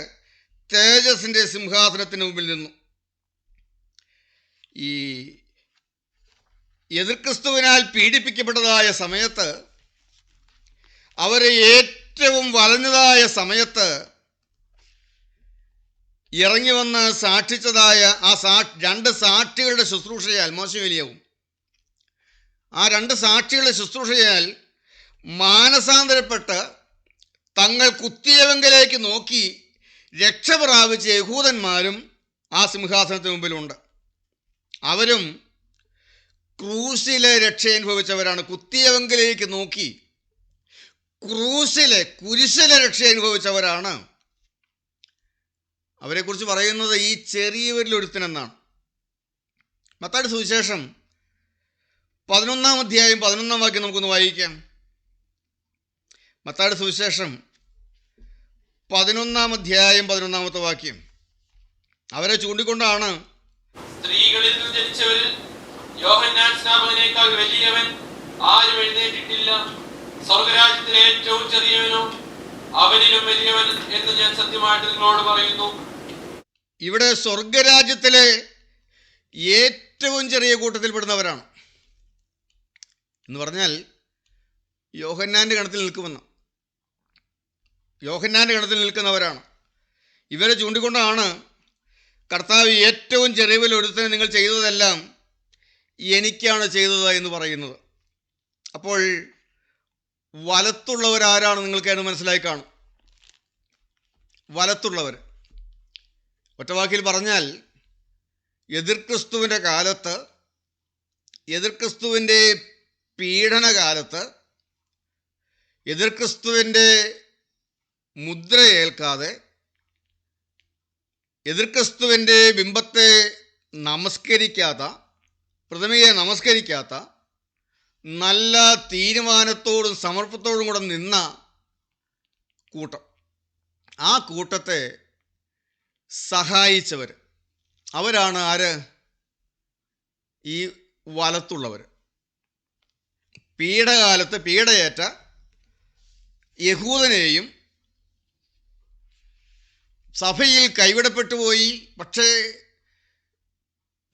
തേജസ്സിൻ്റെ സിംഹാസനത്തിന് മുമ്പിൽ നിന്നു. ഈ എതിർക്രിസ്തുവിനാൽ പീഡിപ്പിക്കപ്പെട്ടതായ സമയത്ത്, അവരെ ഏറ്റവും വലഞ്ഞതായ സമയത്ത് ഇറങ്ങി വന്ന് സാക്ഷിച്ചതായ ആ 2 സാക്ഷികളുടെ ശുശ്രൂഷയാൽ, മോശയും ഏലിയാവും, ആ 2 സാക്ഷികളുടെ ശുശ്രൂഷയാൽ മാനസാന്തരപ്പെട്ട് തങ്ങൾ കുത്തിയവങ്കിലേക്ക് നോക്കി രക്ഷ പ്രാപിച്ച യഹൂദന്മാരും ആ സിംഹാസനത്തിന് മുമ്പിലുണ്ട്. അവരും ക്രൂശിലെ രക്ഷയനുഭവിച്ചവരാണ്. കുത്തിയവങ്കിലേക്ക് നോക്കി കുരിശിലെ രക്ഷയനുഭവിച്ചവരാണ്. അവരെക്കുറിച്ച് പറയുന്നത് ഈ ചെറിയവരിലൊരുത്തനെന്നാണ്. മത്തായിയുടെ സുവിശേഷം 11-ാം അധ്യായം 11-ാം വാക്യം നമുക്കൊന്ന് വായിക്കാം. മത്തായിയുടെ സുവിശേഷം 11-ാം അധ്യായം 11-ാമത്തെ വാക്യം. അവരെ ചൂണ്ടിക്കൊണ്ടാണ്, സ്ത്രീകളിൽ നിന്ന് ജനിച്ചവരിൽ യോഹന്നാൻ സ്നാപകനേക്കാൾ വലിയവൻ ആരും എഴുന്നേറ്റിട്ടില്ല. സ്വർഗരാജ്യത്തിലെ ഏറ്റവും ചെറിയവനോ അവനിലും വലിയവൻ എന്ന് ഞാൻ സത്യമായിട്ട് നിങ്ങളോട് പറയുന്നു. ഇവിടെ സ്വർഗരാജ്യത്തിലെ ഏറ്റവും ചെറിയ കൂട്ടത്തിൽപ്പെടുന്നവരാണ് എന്ന് പറഞ്ഞാൽ യോഹന്നാൻ്റെ ഗണത്തിൽ നിൽക്കുന്നവരാണ്. ഇവരെ ചൂണ്ടിക്കൊണ്ടാണ് കർത്താവ് ഏറ്റവും ചെറിയവരിൽ ഒരുത്തനെ നിങ്ങൾ ചെയ്തതെല്ലാം എനിക്കാണ് ചെയ്തത് എന്ന് പറയുന്നത്. അപ്പോൾ വലത്തുള്ളവരാരാണ് നിങ്ങൾക്ക് മനസ്സിലായി കാണും. വലത്തുള്ളവർ, ഒറ്റവാക്കിൽ പറഞ്ഞാൽ എതിർക്രിസ്തുവിൻ്റെ കാലത്ത്, എതിർക്രിസ്തുവിൻ്റെ പീഡനകാലത്ത്, എതിർക്രിസ്തുവിൻ്റെ മുദ്രയേൽക്കാതെ, എതിർക്രിസ്തുവിൻ്റെ ബിംബത്തെ നമസ്കരിക്കാത്ത, പ്രതിമയെ നമസ്കരിക്കാത്ത, നല്ല തീരുമാനത്തോടും സമർപ്പത്തോടും കൂടെ നിന്ന കൂട്ടം, ആ കൂട്ടത്തെ സഹായിച്ചവർ, അവരാണ് ആര്? ഈ വലത്തുള്ളവർ. പീഡകാലത്ത് പീഡയേറ്റ യഹൂദനെയും സഭയിൽ കൈവിടപ്പെട്ടു പോയി, പക്ഷേ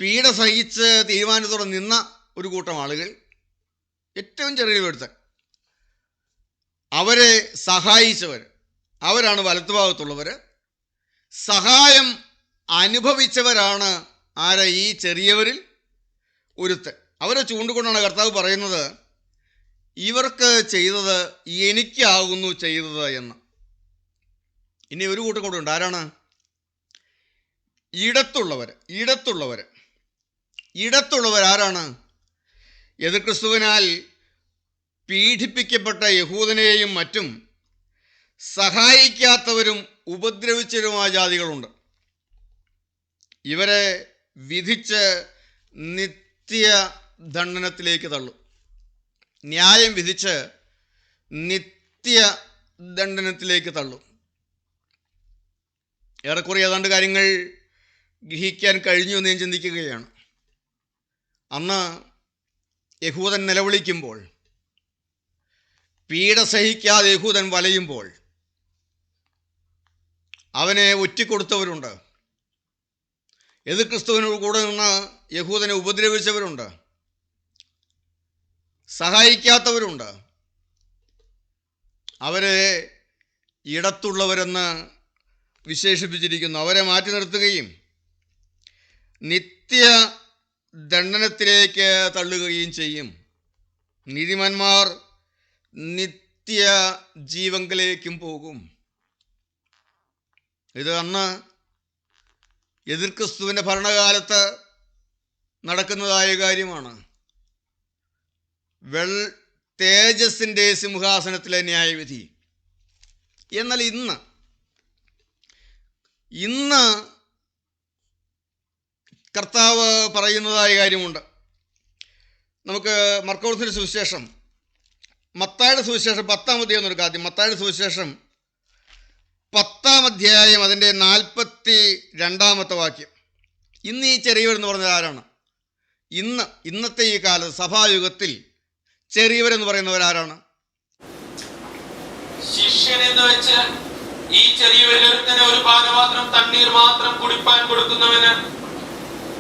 പീഡ സഹിച്ച് തീരുമാനത്തോടെ നിന്ന ഒരു കൂട്ടം ആളുകൾ, ഏറ്റവും ചെറിയ ഒരുത്തൻ, അവരെ സഹായിച്ചവർ, അവരാണ് വലത്തുഭാഗത്തുള്ളവർ. സഹായം അനുഭവിച്ചവരാണ് ആരെ? ഈ ചെറിയവരിൽ ഒരുത്തൻ. അവരെ ചൂണ്ടുകൊണ്ടാണ് കർത്താവ് പറയുന്നത്, ഇവർക്ക് ചെയ്തത് എനിക്കാകുന്നു ചെയ്തത് എന്ന്. ഇനി ഒരു കൂട്ടം കൂടെ ഉണ്ട്. ആരാണ്? ഇടത്തുള്ളവർ ആരാണ്? എതിർ ക്രിസ്തുവിനാൽ പീഡിപ്പിക്കപ്പെട്ട യഹൂദനെയും മറ്റും സഹായിക്കാത്തവരും ഉപദ്രവിച്ചവരുമായ ജാതികളുണ്ട്. ഇവരെ വിധിച്ച് നിത്യ ദണ്ഡനത്തിലേക്ക് തള്ളും. ന്യായം വിധിച്ച് നിത്യ ദണ്ഡനത്തിലേക്ക് തള്ളും. ഏറെക്കുറെ ഏതാണ്ട് കാര്യങ്ങൾ ഗ്രഹിക്കാൻ കഴിഞ്ഞു എന്ന് ഞാൻ ചിന്തിക്കുകയാണ്. അന്ന് യഹൂദൻ നിലവിളിക്കുമ്പോൾ, പീഡ സഹിക്കാതെ യഹൂദൻ വലയുമ്പോൾ അവനെ ഒറ്റിക്കൊടുത്തവരുണ്ട്. എതിർ ക്രിസ്തുവിനോട് കൂടെ നിന്ന് യഹൂദനെ ഉപദ്രവിച്ചവരുണ്ട്, സഹായിക്കാത്തവരുണ്ട്. അവരെ ഇടത്തുള്ളവരെന്ന് വിശേഷിപ്പിച്ചിരിക്കുന്നു. അവരെ മാറ്റി നിർത്തുകയും നിത്യ ദണ്ഡനത്തിലേക്ക് തള്ളുകയും ചെയ്യും. നീതിമാന്മാർ നിത്യ ജീവങ്കിലേക്കും പോകും. ഇത് അന്ന് എതിർ ക്രിസ്തുവിൻ്റെ ഭരണകാലത്ത് നടക്കുന്നതായ കാര്യമാണ്. തേജസ്സിൻ്റെ സിംഹാസനത്തിലെ ന്യായവിധി. എന്നാൽ ഇന്ന് കർത്താവ് പറയുന്നതായ കാര്യമുണ്ട്. നമുക്ക് മർക്കോസിൻ്റെ സുവിശേഷം, മത്തായിയുടെ സുവിശേഷം 10-ാം അധ്യായം എന്നൊരു കാര്യം. മത്തായിയുടെ സുവിശേഷം 10-ാം അധ്യായം അതിൻ്റെ 42-ാമത്തെ വാക്യം. ഇന്ന് ഈ ചെറിയവരെന്ന് പറഞ്ഞത് ആരാണ്? ഇന്നത്തെ ഈ കാലത്ത് സഭായുഗത്തിൽ ചെറിയവരെന്ന് പറയുന്നവരാരാണ്? ശിഷ്യൻ എന്ന് വെച്ച് ഈ ചെറിയവരിലൊരുത്തന് ഒരു പാനപാത്രം തണ്ണീർ മാത്രം കുടിപ്പാൻ കൊടുക്കുന്നവന്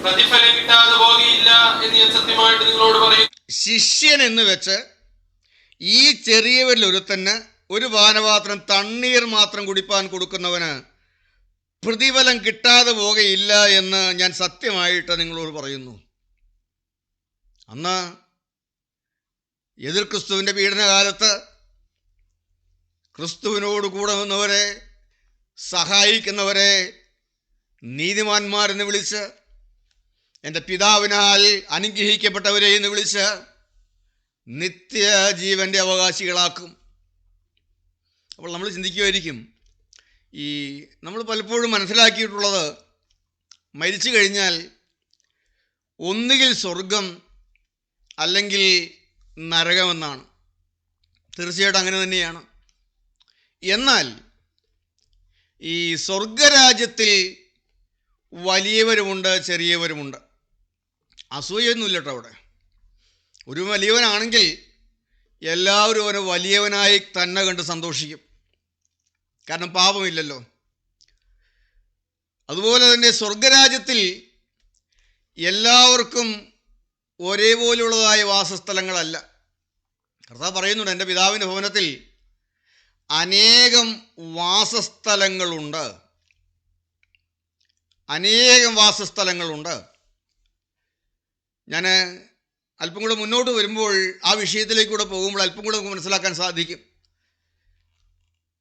പ്രതിഫലം കിട്ടാതെ പോകുകയില്ല എന്ന് ഞാൻ സത്യമായിട്ട് നിങ്ങളോട് പറയും. ശിഷ്യൻ എന്ന് വെച്ച് ഈ ചെറിയവരിലൊരുത്തന് ഒരു പാനപാത്രം തണ്ണീർ മാത്രം കുടിപ്പാൻ കൊടുക്കുന്നവന് പ്രതിഫലം കിട്ടാതെ പോകുകയില്ല എന്ന് ഞാൻ സത്യമായിട്ട് നിങ്ങളോട് പറയുന്നു. അന്ന് എതിർ ക്രിസ്തുവിൻ്റെ പീഡനകാലത്ത് ക്രിസ്തുവിനോട് കൂടെ നിന്നവരെ, സഹായിക്കുന്നവരെ നീതിമാന്മാരെന്ന് വിളിച്ച്, എൻ്റെ പിതാവിനാൽ അനുഗ്രഹിക്കപ്പെട്ടവരെ എന്ന് വിളിച്ച് നിത്യജീവൻ്റെ അവകാശികളാക്കും. അപ്പോൾ നമ്മൾ ചിന്തിക്കുമായിരിക്കും, നമ്മൾ പലപ്പോഴും മനസ്സിലാക്കിയിട്ടുള്ളത് മരിച്ചു കഴിഞ്ഞാൽ ഒന്നുകിൽ സ്വർഗം അല്ലെങ്കിൽ നരകമെന്നാണ്. തീർച്ചയായിട്ടും അങ്ങനെ തന്നെയാണ്. എന്നാൽ ഈ സ്വർഗരാജ്യത്തിൽ വലിയവരുമുണ്ട്, ചെറിയവരുമുണ്ട്. അസൂയൊന്നുമില്ല കേട്ടോ. അവിടെ ഒരു വലിയവനാണെങ്കിൽ എല്ലാവരും അവനെ വലിയവനായി തന്നെ കണ്ട് സന്തോഷിക്കും. കാരണം പാപമില്ലല്ലോ. അതുപോലെ തന്നെ സ്വർഗരാജ്യത്തിൽ എല്ലാവർക്കും ഒരേപോലെയുള്ളതായ വാസസ്ഥലങ്ങളല്ല. കർത്താവ് പറയുന്നുണ്ട്, എൻ്റെ പിതാവിൻ്റെ ഭവനത്തിൽ അനേകം വാസസ്ഥലങ്ങളുണ്ട്. ഞാൻ അല്പം കൂടെ മുന്നോട്ട് വരുമ്പോൾ ആ വിഷയത്തിലേക്കൂടെ പോകുമ്പോൾ അല്പം കൂടെ നമുക്ക് മനസ്സിലാക്കാൻ സാധിക്കും.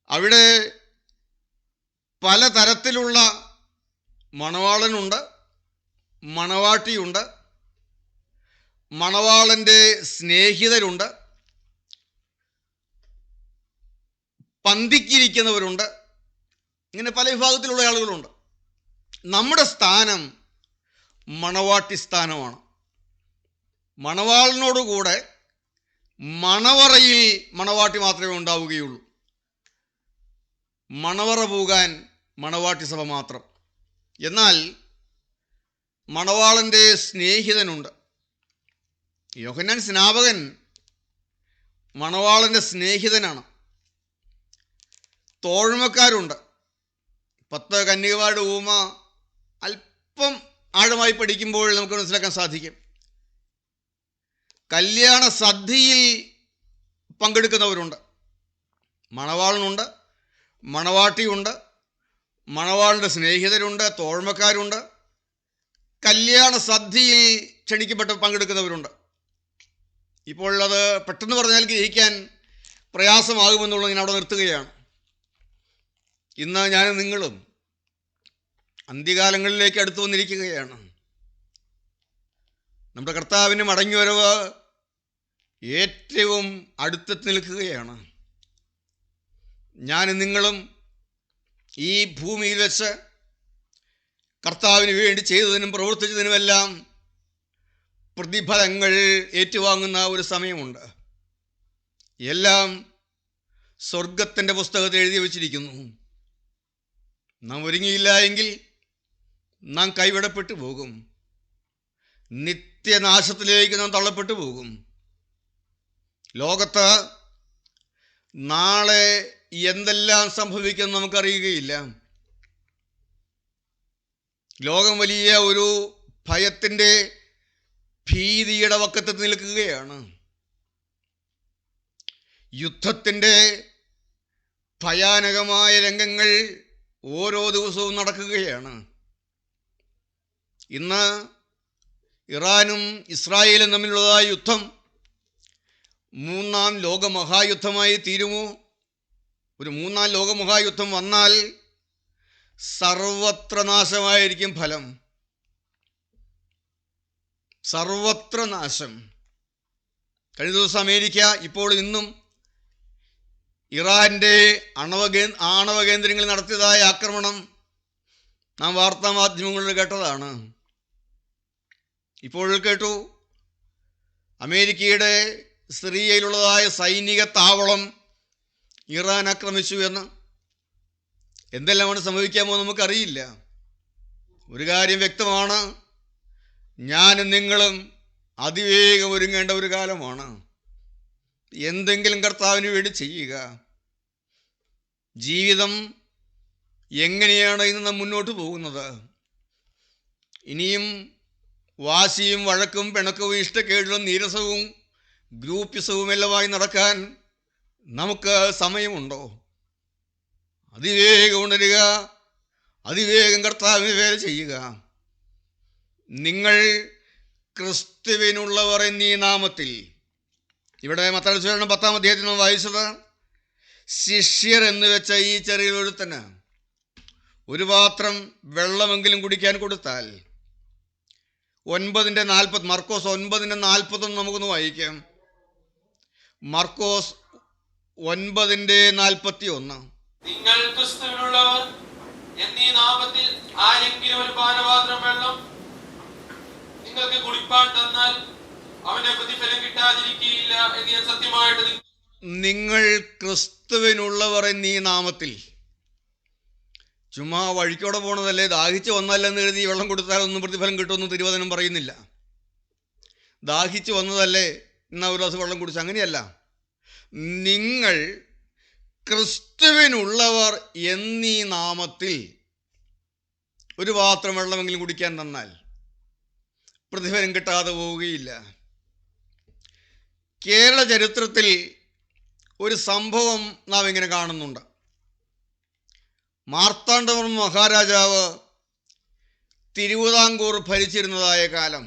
അവിടെ പലതരത്തിലുള്ള മണവാളനുണ്ട്, മണവാട്ടിയുണ്ട്, മണവാളൻ്റെ സ്നേഹിതരുണ്ട്, പന്തിക്കിരിക്കുന്നവരുണ്ട്. ഇങ്ങനെ പല വിഭാഗത്തിലുള്ള ആളുകളുണ്ട്. നമ്മുടെ സ്ഥാനം മണവാട്ടി സ്ഥാനമാണ്. മണവാളനോടുകൂടെ മണവറയിൽ മണവാട്ടി മാത്രമേ ഉണ്ടാവുകയുള്ളൂ. മണവറ പോകാൻ മണവാട്ടി സഭ മാത്രം. എന്നാൽ മണവാളൻ്റെ സ്നേഹിതനുണ്ട്. യോഹന്നാൻ സ്നാപകൻ മണവാളൻ്റെ സ്നേഹിതനാണ്. തോഴ്മക്കാരുണ്ട്. 10 കന്യകമാരുടെ ഉപമ അല്പം ആഴമായി പഠിക്കുമ്പോൾ നമുക്ക് മനസ്സിലാക്കാൻ സാധിക്കും. കല്യാണ സദ്യയിൽ പങ്കെടുക്കുന്നവരുണ്ട്. മണവാളനുണ്ട്, മണവാട്ടിയുണ്ട്, മണവാളൻ്റെ സ്നേഹിതരുണ്ട്, തോഴ്മക്കാരുണ്ട്, കല്യാണ സദ്യയിൽ ക്ഷണിക്കപ്പെട്ട് പങ്കെടുക്കുന്നവരുണ്ട്. ഇപ്പോൾ അത് പെട്ടെന്ന് പറഞ്ഞാൽ ഗ്രഹിക്കാൻ പ്രയാസമാകുമെന്നുള്ളത് ഞാൻ അവിടെ നിർത്തുകയാണ്. ഇന്ന് ഞാനും നിങ്ങളും അന്ത്യകാലങ്ങളിലേക്ക് അടുത്തു വന്നിരിക്കുകയാണ്. നമ്മുടെ കർത്താവിൻ്റെ മടങ്ങിവരവ് ഏറ്റവും അടുത്തെത്തി നിൽക്കുകയാണ്. ഞാനും നിങ്ങളും ഈ ഭൂമിയിൽ വെച്ച് കർത്താവിന് വേണ്ടി ചെയ്തതിനും പ്രവർത്തിച്ചതിനുമെല്ലാം പ്രതിഫലങ്ങൾ ഏറ്റുവാങ്ങുന്ന ഒരു സമയമുണ്ട്. എല്ലാം സ്വർഗത്തിൻ്റെ പുസ്തകത്തിൽ എഴുതി വച്ചിരിക്കുന്നു. നാം ഒരുങ്ങിയില്ല എങ്കിൽ നാം കൈവിടപ്പെട്ടു പോകും. നിത്യനാശത്തിലേക്ക് നാം തള്ളപ്പെട്ടു പോകും. ലോകത്ത് നാളെ എന്തെല്ലാം സംഭവിക്കുമെന്ന് നമുക്കറിയുകയില്ല. ലോകം വലിയ ഒരു ഭയത്തിൻ്റെ ഭീതിയുടെ വക്കത്ത് നിൽക്കുകയാണ്. യുദ്ധത്തിൻ്റെ ഭയാനകമായ രംഗങ്ങൾ ഓരോ ദിവസവും നടക്കുകയാണ്. ഇന്ന് ഇറാനും ഇസ്രായേലും തമ്മിലുള്ളതായ യുദ്ധം മൂന്നാം ലോകമഹായുദ്ധമായി തീരുമോ? ഒരു മൂന്നാം ലോകമഹായുദ്ധം വന്നാൽ സർവത്ര നാശമായിരിക്കും ഫലം. സർവത്ര നാശം. കഴിഞ്ഞ ദിവസം അമേരിക്ക ഇപ്പോൾ ഇന്നും ഇറാൻ്റെ ആണവ കേന്ദ്രങ്ങളിൽ നടത്തിയതായ ആക്രമണം നാം വാർത്താ മാധ്യമങ്ങളിൽ കേട്ടതാണ്. ഇപ്പോൾ കേട്ടു അമേരിക്കയുടെ സിറിയയിലുള്ളതായ സൈനിക താവളം ഇറാൻ ആക്രമിച്ചു എന്ന്. എന്തെല്ലാമാണ് സംഭവിക്കാമോ നമുക്കറിയില്ല. ഒരു കാര്യം വ്യക്തമാണ്, ഞാനും നിങ്ങളും അതിവേഗം ഒരുങ്ങേണ്ട ഒരു കാലമാണ്. എന്തെങ്കിലും കർത്താവിന് വേണ്ടി ചെയ്യുക. ജീവിതം എങ്ങനെയാണ് ഇന്ന് നാം മുന്നോട്ട് പോകുന്നത്? ഇനിയും വാശിയും വഴക്കും പിണക്കവും ഇഷ്ടക്കേടും നീരസവും ഗ്രൂപ്പിസവും എല്ലാമായി നടക്കാൻ നമുക്ക് സമയമുണ്ടോ? അതിവേഗം ഉണരുക, അതിവേഗം കർത്താവിന് വേല ചെയ്യുക. നിങ്ങൾ ക്രിസ്തുവിനുള്ളവർ എന്നീ നാമത്തിൽ. ഇവിടെ മത്തായി സുവിശേഷം 10-ാം അധ്യായത്തിൽ നാം വായിച്ചത്, ശിഷ്യർ എന്ന് വെച്ച ഈ ചെറിയൊരുത്തന് ഒരു പാത്രം വെള്ളമെങ്കിലും കുടിക്കാൻ കൊടുത്താൽ 9:40 മർക്കോസ് 9:41 നമുക്കൊന്ന് വായിക്കാം. മർക്കോസ് 9:41. നിങ്ങൾ ക്രിസ്തുവിനുള്ളവർ എന്നീ നാമത്തിൽ ആരെങ്കിലും ഒരു പാനപാത്രം വെള്ളം നിങ്ങൾക്ക് കുടിപ്പാൻ തന്നാൽ അവന്റെ പ്രതിഫലം കിട്ടാതിരിക്കുകയില്ല എന്ന് ഞാൻ സത്യമായിട്ട്. നിങ്ങൾ ക്രിസ്തുവിനുള്ളവർ എന്നീ നാമത്തിൽ. ചുമ്മാ വഴിക്കോടെ പോണതല്ലേ, ദാഹിച്ചു വന്നല്ലെന്ന് എഴുതി വെള്ളം കൊടുത്താൽ ഒന്നും പ്രതിഫലം കിട്ടുമെന്ന് തിരുവചനം പറയുന്നില്ല. ദാഹിച്ചു വന്നതല്ലേ എന്നാ ഒരു ദിവസം വെള്ളം കുടിച്ചു, അങ്ങനെയല്ല. നിങ്ങൾ ക്രിസ്തുവിനുള്ളവർ എന്നീ നാമത്തിൽ ഒരു പാത്രം വെള്ളമെങ്കിലും കുടിക്കാൻ തന്നാൽ പ്രതിഫലം കിട്ടാതെ പോവുകയില്ല. കേരള ചരിത്രത്തിൽ ഒരു സംഭവം നാം ഇങ്ങനെ കാണുന്നുണ്ട്. മാർത്താണ്ഡവർമ്മ മഹാരാജാവ് തിരുവിതാംകൂർ ഭരിച്ചിരുന്നതായ കാലം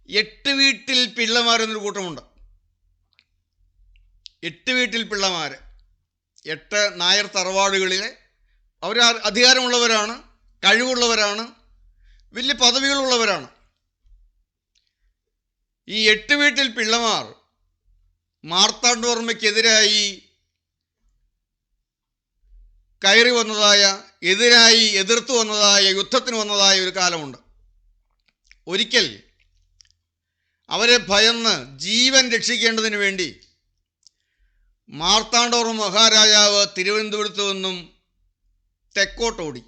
8 വീട്ടിൽ പിള്ളമാരെന്നൊരു കൂട്ടമുണ്ട്. 8 വീട്ടിൽ പിള്ളമാർ, 8 നായർ തറവാടുകളിലെ അവർ അധികാരമുള്ളവരാണ്, കഴിവുള്ളവരാണ്, വലിയ പദവികളുള്ളവരാണ്. ഈ 8 വീട്ടിൽ പിള്ളമാർ മാർത്താണ്ഡവർമ്മയ്ക്കെതിരായി കയറി വന്നതായ, എതിർത്തു വന്നതായ, യുദ്ധത്തിന് വന്നതായ ഒരു കാലമുണ്ട്. ഒരിക്കൽ അവരെ ഭയന്ന് ജീവൻ രക്ഷിക്കേണ്ടതിന് വേണ്ടി മാർത്താണ്ഡവർമ്മ മഹാരാജാവ് തിരുവനന്തപുരത്ത് നിന്നും തെക്കോട്ടോടി.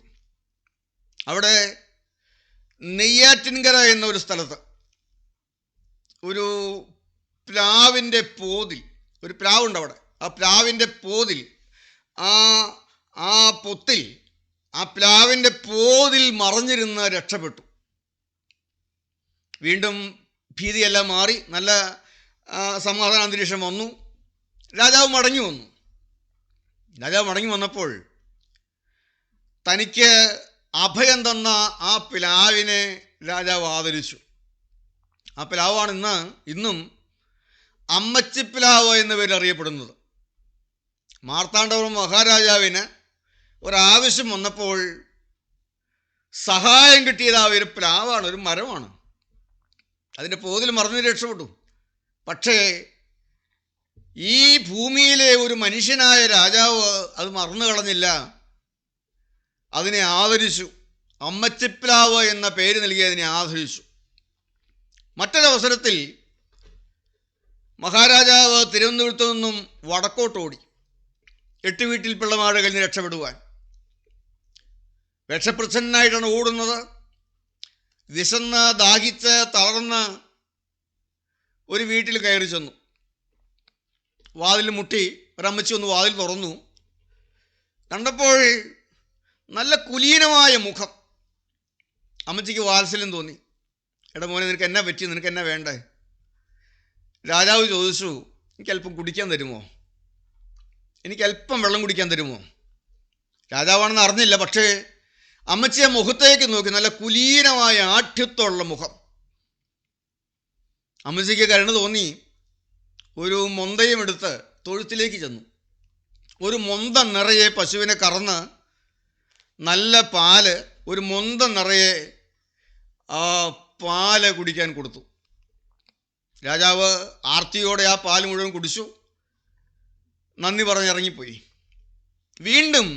അവിടെ നെയ്യാറ്റിൻകര എന്നൊരു സ്ഥലത്ത് ഒരു പ്ലാവിൻ്റെ പോതിൽ, ഒരു പ്ലാവുണ്ട് അവിടെ, ആ പ്ലാവിൻ്റെ പോതിൽ, ആ പൊത്തിൽ, ആ പ്ലാവിൻ്റെ പോതിൽ മറഞ്ഞിരുന്ന് രക്ഷപ്പെട്ടു. വീണ്ടും ഭീതിയെല്ലാം മാറി, നല്ല സമാധാന അന്തരീക്ഷം വന്നു. രാജാവ് മടങ്ങി വന്നു. രാജാവ് മടങ്ങി വന്നപ്പോൾ തനിക്ക് അഭയം തന്ന ആ പ്ലാവിനെ രാജാവ് ആദരിച്ചു. ആ പ്ലാവാണ് ഇന്നും അമ്മച്ചിപ്ലാവ് എന്ന പേരിൽ അറിയപ്പെടുന്നത്. മാർത്താണ്ഡവർമ്മ മഹാരാജാവിന് ഒരാവശ്യം വന്നപ്പോൾ സഹായം കിട്ടിയത് ആ ഒരു പ്ലാവാണ്, ഒരു മരമാണ്. അതിൻ്റെ പോതിൽ മറന്നു രക്ഷപ്പെട്ടു. പക്ഷേ ഈ ഭൂമിയിലെ ഒരു മനുഷ്യനായ രാജാവ് അത് മറന്നു കളഞ്ഞില്ല, അതിനെ ആദരിച്ചു. അമ്മച്ചിപ്ലാവ് എന്ന പേര് നൽകി അതിനെ ആദരിച്ചു. മറ്റൊരവസരത്തിൽ മഹാരാജാവ് തിരുവനന്തപുരത്തു നിന്നും വടക്കോട്ടോടി 8 വീട്ടിൽ പിള്ളമാട് കഴിഞ്ഞ് രക്ഷപ്പെടുവാൻ. രക്ഷപ്രച്ഛന്നായിട്ടാണ് ഓടുന്നത്. വിശന്ന് ദാഹിച്ച് തളർന്ന് ഒരു വീട്ടിൽ കയറി ചെന്നു. വാതിൽ മുട്ടി. ഒരമ്മച്ചി ഒന്ന് വാതിൽ തുറന്നു. കണ്ടപ്പോൾ നല്ല കുലീനമായ മുഖം. അമ്മച്ചിക്ക് വാത്സല്യം തോന്നി. എടാ മോനെ, നിനക്ക് എന്നാ പറ്റി? നിനക്ക് എന്നാ വേണ്ടേ? രാജാവ് ചോദിച്ചു, എനിക്കല്പം കുടിക്കാൻ തരുമോ? എനിക്കല്പം വെള്ളം കുടിക്കാൻ തരുമോ? രാജാവാണെന്ന് അറിഞ്ഞില്ല. പക്ഷേ അമ്മച്ചിയെ മുഖത്തേക്ക് നോക്കി. നല്ല കുലീനമായ ആഠ്യത്വമുള്ള മുഖം. അമ്മച്ചിക്ക് കരുണ തോന്നി. ഒരു മൊന്തയും എടുത്ത് തൊഴുത്തിലേക്ക് ചെന്നു. ഒരു മൊന്ത നിറയെ പശുവിനെ കറന്ന് നല്ല പാല്, ഒരു മൊന്ത നിറയെ ആ പാല് കുടിക്കാൻ കൊടുത്തു. രാജാവ് ആർത്തിയോടെ ആ പാല് മുഴുവൻ കുടിച്ചു. നന്ദി പറഞ്ഞിറങ്ങിപ്പോയി. വീണ്ടും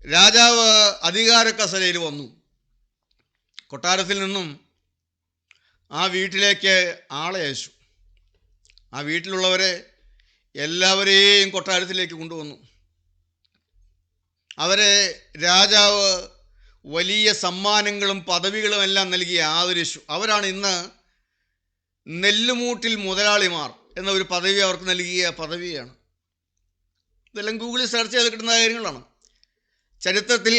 രാജാവ് അധികാര കസേരയിൽ വന്നു. കൊട്ടാരത്തിൽ നിന്നും ആ വീട്ടിലേക്ക് ആളെ അയച്ചു. ആ വീട്ടിലുള്ളവരെ എല്ലാവരെയും കൊട്ടാരത്തിലേക്ക് കൊണ്ടുവന്നു. അവരെ രാജാവ് വലിയ സമ്മാനങ്ങളും പദവികളും എല്ലാം നൽകി ആദരിച്ചു. അവരാണ് ഇന്ന് നെല്ലുമൂട്ടിൽ മുതലാളിമാർ എന്ന ഒരു പദവി അവർക്ക് നൽകിയ പദവിയാണ്. ഇതെല്ലാം ഗൂഗിളിൽ സെർച്ച് ചെയ്ത് കിട്ടുന്ന കാര്യങ്ങളാണ്. ചരിത്രത്തിൽ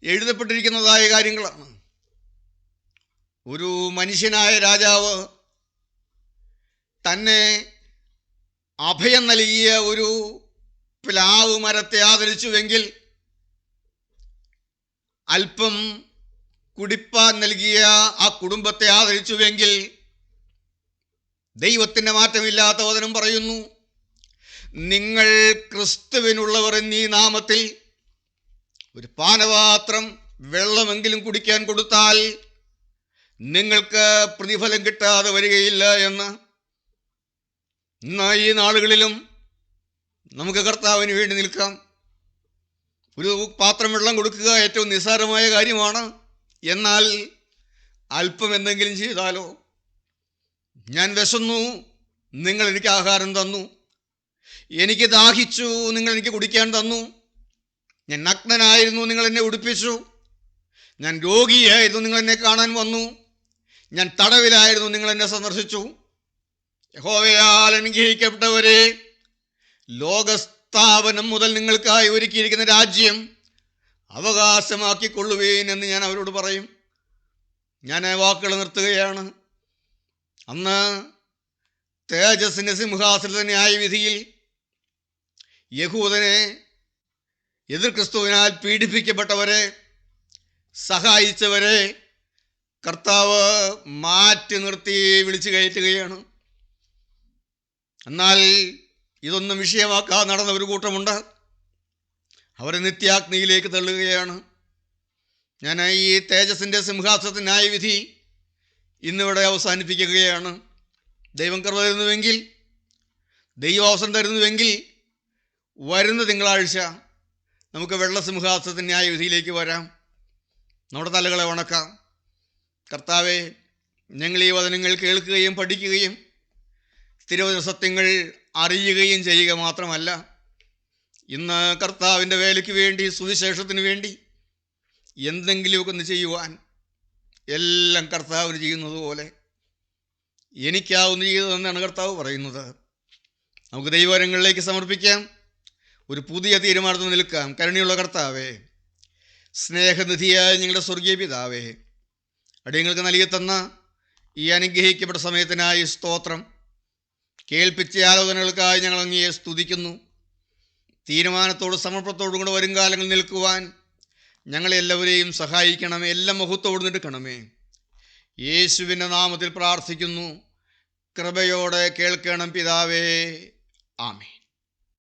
എഴുതപ്പെട്ടിരിക്കുന്നതായ കാര്യങ്ങളാണ്. ഒരു മനുഷ്യനായ രാജാവ് തന്നെ അഭയം നൽകിയ ഒരു പ്ലാവ് മരത്തെ ആദരിച്ചുവെങ്കിൽ, അല്പം കുടിപ്പാൻ നൽകിയ ആ കുടുംബത്തെ ആദരിച്ചുവെങ്കിൽ, ദൈവത്തിൻ്റെ മാറ്റമില്ലാത്ത വചനം പറയുന്നു, നിങ്ങൾ ക്രിസ്തുവിനുള്ളവർ എന്നീ നാമത്തിൽ ഒരു പാനപാത്രം വെള്ളമെങ്കിലും കുടിക്കാൻ കൊടുത്താൽ നിങ്ങൾക്ക് പ്രതിഫലം കിട്ടാതെ വരികയില്ല എന്ന്. ഇന്ന് ഈ നാളുകളിലും നമുക്ക് കർത്താവിന് വേണ്ടി നിൽക്കാം. ഒരു പാത്രം വെള്ളം കൊടുക്കുക ഏറ്റവും നിസ്സാരമായ കാര്യമാണ്. എന്നാൽ അല്പം എന്തെങ്കിലും ചെയ്താലോ? ഞാൻ വിശന്നു, നിങ്ങൾ എനിക്ക് ആഹാരം തന്നു. എനിക്ക് ദാഹിച്ചു, നിങ്ങൾ എനിക്ക് കുടിക്കാൻ തന്നു. ഞാൻ നഗ്നനായിരുന്നു, നിങ്ങൾ എന്നെ ഉടുപ്പിച്ചു. ഞാൻ രോഗിയായിരുന്നു, നിങ്ങൾ എന്നെ കാണാൻ വന്നു. ഞാൻ തടവിലായിരുന്നു, നിങ്ങൾ എന്നെ സന്ദർശിച്ചു. യഹോവയാൽ അനുഗ്രഹിക്കപ്പെട്ടവരെ, ലോകസ്ഥാപനം മുതൽ നിങ്ങൾക്കായി ഒരുക്കിയിരിക്കുന്ന രാജ്യം അവകാശമാക്കിക്കൊള്ളുവേൻ എന്ന് ഞാൻ അവരോട് പറയും. ഞാൻ വാക്കുകൾ നിർത്തുകയാണ്. അന്ന് തേജസ്സിൻ്റെ സിംഹാസനത്തിൻ്റെ ന്യായവിധിയിൽ യഹൂദനെ, എതിർ ക്രിസ്തുവിനാൽ പീഡിപ്പിക്കപ്പെട്ടവരെ, സഹായിച്ചവരെ കർത്താവ് മാറ്റി നിർത്തി വിളിച്ചു കയറ്റുകയാണ്. എന്നാൽ ഇതൊന്നും വിഷയമാക്കാതെ നടന്ന ഒരു കൂട്ടമുണ്ട്. അവരെ നിത്യാഗ്നിയിലേക്ക് തള്ളുകയാണ്. ഞാൻ ഈ തേജസ്സിൻ്റെ സിംഹാസനത്തിൻ്റെ ന്യായവിധി ഇന്നിവിടെ അവസാനിപ്പിക്കുകയാണ്. ദൈവം കൃപ തരുന്നുവെങ്കിൽ, ദൈവാവസരം തരുന്നുവെങ്കിൽ, വരുന്ന തിങ്കളാഴ്ച നമുക്ക് വെള്ളസിംഹാസനത്തിൻ്റെ ന്യായവിധിയിലേക്ക് വരാം. നമ്മുടെ തലകളെ വണക്കാം. കർത്താവെ, ഞങ്ങൾ ഈ വചനങ്ങൾ കേൾക്കുകയും പഠിക്കുകയും തിരുവചന സത്യങ്ങൾ അറിയുകയും ചെയ്യുക മാത്രമല്ല, ഇന്ന് കർത്താവിൻ്റെ വേലയ്ക്ക് വേണ്ടി, സുവിശേഷത്തിന് വേണ്ടി എന്തെങ്കിലുമൊക്കെ ഒന്ന് ചെയ്യുവാൻ എല്ലാം കർത്താവിന് ചെയ്യുന്നത് പോലെ എനിക്കാവുന്ന ചെയ്തതെന്നാണ് കർത്താവ് പറയുന്നത്. നമുക്ക് ദൈവവരങ്ങളിലേക്ക് സമർപ്പിക്കാം. ഒരു പുതിയ തീരുമാനത്തിൽ നിൽക്കാം. കരുണയുള്ള കർത്താവേ, സ്നേഹനിധിയായ ഞങ്ങളുടെ സ്വർഗീയ പിതാവേ, അടിയങ്ങൾക്ക് നൽകി തന്ന ഈ അനുഗ്രഹിക്കപ്പെട്ട സമയത്തിനായി സ്തോത്രം. കേൾപ്പിച്ച ആലോചനകൾക്കായി ഞങ്ങൾ അങ്ങയെ സ്തുതിക്കുന്നു. തീരുമാനത്തോടും സമർപ്പണത്തോടും കൂടെ വരും കാലങ്ങളിൽ നിൽക്കുവാൻ ഞങ്ങളെല്ലാവരെയും സഹായിക്കണമേ. എല്ലാം മുഖത്തോട് നിൽക്കണമേ. യേശുവിൻ്റെ നാമത്തിൽ പ്രാർത്ഥിക്കുന്നു. കൃപയോടെ കേൾക്കണം പിതാവേ. ആമേൻ.